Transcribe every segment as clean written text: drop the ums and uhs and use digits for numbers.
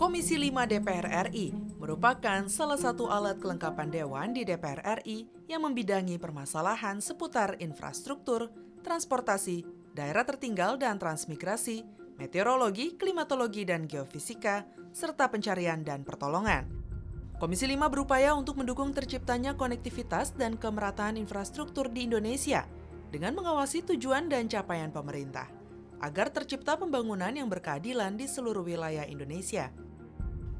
Komisi 5 DPR RI merupakan salah satu alat kelengkapan Dewan di DPR RI yang membidangi permasalahan seputar infrastruktur, transportasi, daerah tertinggal dan transmigrasi, meteorologi, klimatologi dan geofisika, serta pencarian dan pertolongan. Komisi 5 berupaya untuk mendukung terciptanya konektivitas dan kemerataan infrastruktur di Indonesia dengan mengawasi tujuan dan capaian pemerintah, agar tercipta pembangunan yang berkeadilan di seluruh wilayah Indonesia.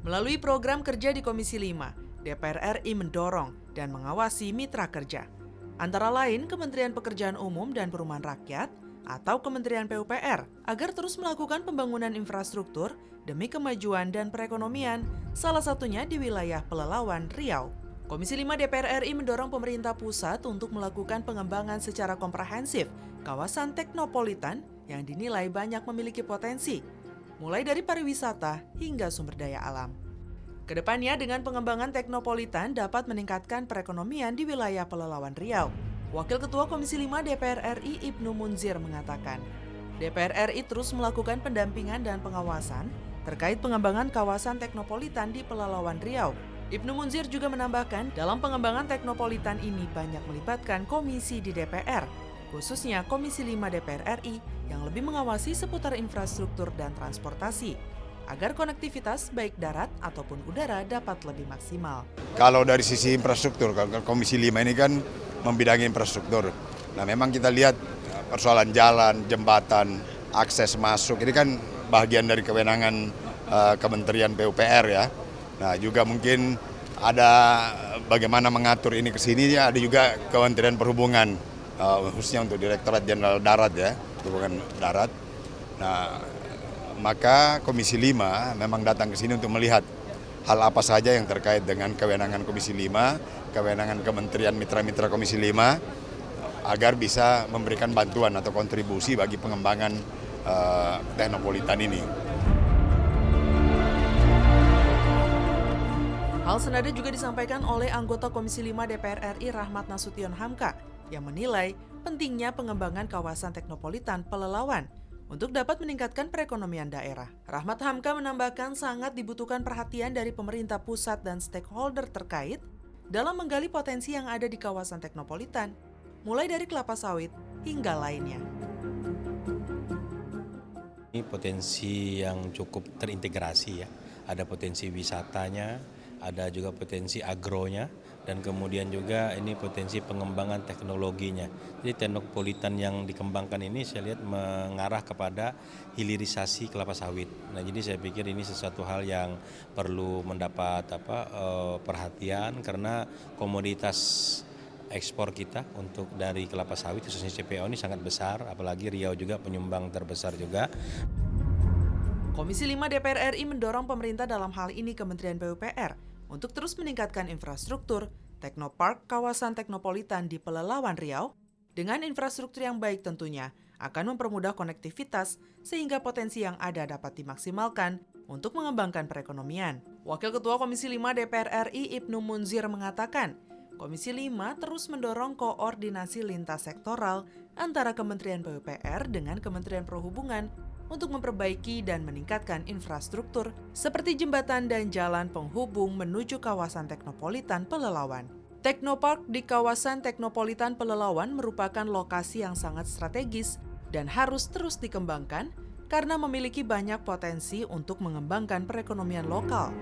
Melalui program kerja di Komisi 5, DPR RI mendorong dan mengawasi mitra kerja, antara lain Kementerian Pekerjaan Umum dan Perumahan Rakyat atau Kementerian PUPR, agar terus melakukan pembangunan infrastruktur demi kemajuan dan perekonomian, salah satunya di wilayah Pelalawan, Riau. Komisi 5 DPR RI mendorong pemerintah pusat untuk melakukan pengembangan secara komprehensif kawasan teknopolitan yang dinilai banyak memiliki potensi, mulai dari pariwisata hingga sumber daya alam. Kedepannya dengan pengembangan teknopolitan dapat meningkatkan perekonomian di wilayah Pelalawan Riau. Wakil Ketua Komisi 5 DPR RI Ibnu Munzir mengatakan, DPR RI terus melakukan pendampingan dan pengawasan terkait pengembangan kawasan teknopolitan di Pelalawan Riau. Ibnu Munzir juga menambahkan, dalam pengembangan teknopolitan ini banyak melibatkan komisi di DPR, khususnya Komisi 5 DPR RI yang lebih mengawasi seputar infrastruktur dan transportasi, agar konektivitas baik darat ataupun udara dapat lebih maksimal. Kalau dari sisi infrastruktur, Komisi 5 ini kan membidangi infrastruktur. Nah memang kita lihat persoalan jalan, jembatan, akses masuk, ini kan bagian dari kewenangan Kementerian PUPR ya. Nah juga mungkin ada bagaimana mengatur ini ke sini, ada juga Kementerian Perhubungan, khususnya untuk Direktorat Jenderal Darat ya, Perhubungan Darat. Nah, maka Komisi 5 memang datang ke sini untuk melihat hal apa saja yang terkait dengan kewenangan Komisi 5, kewenangan Kementerian Mitra-Mitra Komisi 5, agar bisa memberikan bantuan atau kontribusi bagi pengembangan teknopolitan ini. Hal senada juga disampaikan oleh anggota Komisi 5 DPR RI Rahmat Nasution Hamka yang menilai pentingnya pengembangan kawasan teknopolitan Pelalawan untuk dapat meningkatkan perekonomian daerah. Rahmat Hamka menambahkan sangat dibutuhkan perhatian dari pemerintah pusat dan stakeholder terkait dalam menggali potensi yang ada di kawasan teknopolitan, mulai dari kelapa sawit hingga lainnya. Ini potensi yang cukup terintegrasi ya, ada potensi wisatanya, ada juga potensi agronya, dan kemudian juga ini potensi pengembangan teknologinya. Jadi teknopolitan yang dikembangkan ini saya lihat mengarah kepada hilirisasi kelapa sawit. Nah jadi saya pikir ini sesuatu hal yang perlu mendapat perhatian, karena komoditas ekspor kita untuk dari kelapa sawit khususnya CPO ini sangat besar, apalagi Riau juga penyumbang terbesar juga. Komisi 5 DPR RI mendorong pemerintah dalam hal ini Kementerian PUPR untuk terus meningkatkan infrastruktur Teknopark kawasan teknopolitan di Pelalawan Riau dengan infrastruktur yang baik tentunya akan mempermudah konektivitas sehingga potensi yang ada dapat dimaksimalkan untuk mengembangkan perekonomian. Wakil Ketua Komisi 5 DPR RI Ibnu Munzir mengatakan, Komisi 5 terus mendorong koordinasi lintas sektoral antara Kementerian PUPR dengan Kementerian Perhubungan untuk memperbaiki dan meningkatkan infrastruktur seperti jembatan dan jalan penghubung menuju kawasan teknopolitan Pelalawan. Teknopark di kawasan teknopolitan Pelalawan merupakan lokasi yang sangat strategis dan harus terus dikembangkan karena memiliki banyak potensi untuk mengembangkan perekonomian lokal.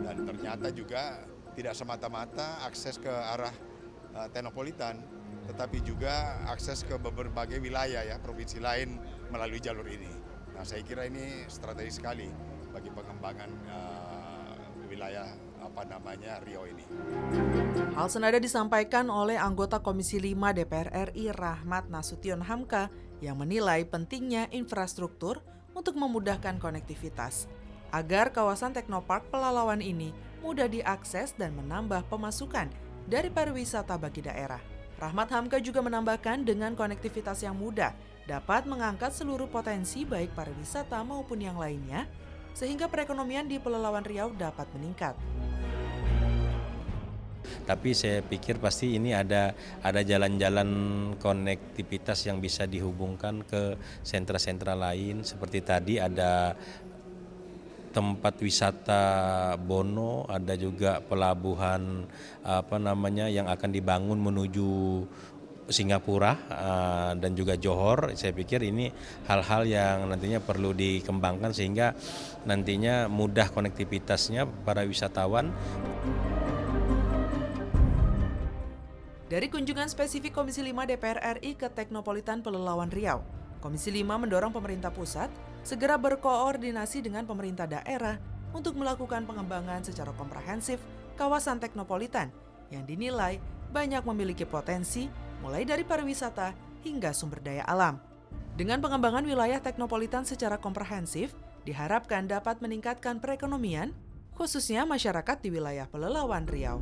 Dan ternyata juga tidak semata-mata akses ke arah teknopolitan, tetapi juga akses ke berbagai wilayah ya, provinsi lain melalui jalur ini. Nah, saya kira ini strategis sekali bagi pengembangan wilayah Riau ini. Hal senada disampaikan oleh anggota Komisi 5 DPR RI Rahmat Nasution Hamka yang menilai pentingnya infrastruktur untuk memudahkan konektivitas agar kawasan Teknopark Pelalawan ini mudah diakses dan menambah pemasukan dari pariwisata bagi daerah. Rahmat Hamka juga menambahkan dengan konektivitas yang mudah dapat mengangkat seluruh potensi baik pariwisata maupun yang lainnya, sehingga perekonomian di Pelalawan Riau dapat meningkat. Tapi saya pikir pasti ini ada jalan-jalan konektivitas yang bisa dihubungkan ke sentra-sentra lain. Seperti tadi ada tempat wisata Bono, ada juga pelabuhan yang akan dibangun menuju Singapura dan juga Johor. Saya pikir ini hal-hal yang nantinya perlu dikembangkan sehingga nantinya mudah konektivitasnya para wisatawan. Dari kunjungan spesifik Komisi 5 DPR RI ke Teknopolitan Pelelawan Riau, Komisi 5 mendorong pemerintah pusat segera berkoordinasi dengan pemerintah daerah untuk melakukan pengembangan secara komprehensif kawasan Teknopolitan yang dinilai banyak memiliki potensi mulai dari pariwisata hingga sumber daya alam. Dengan pengembangan wilayah Teknopolitan secara komprehensif, diharapkan dapat meningkatkan perekonomian, khususnya masyarakat di wilayah Pelelawan Riau.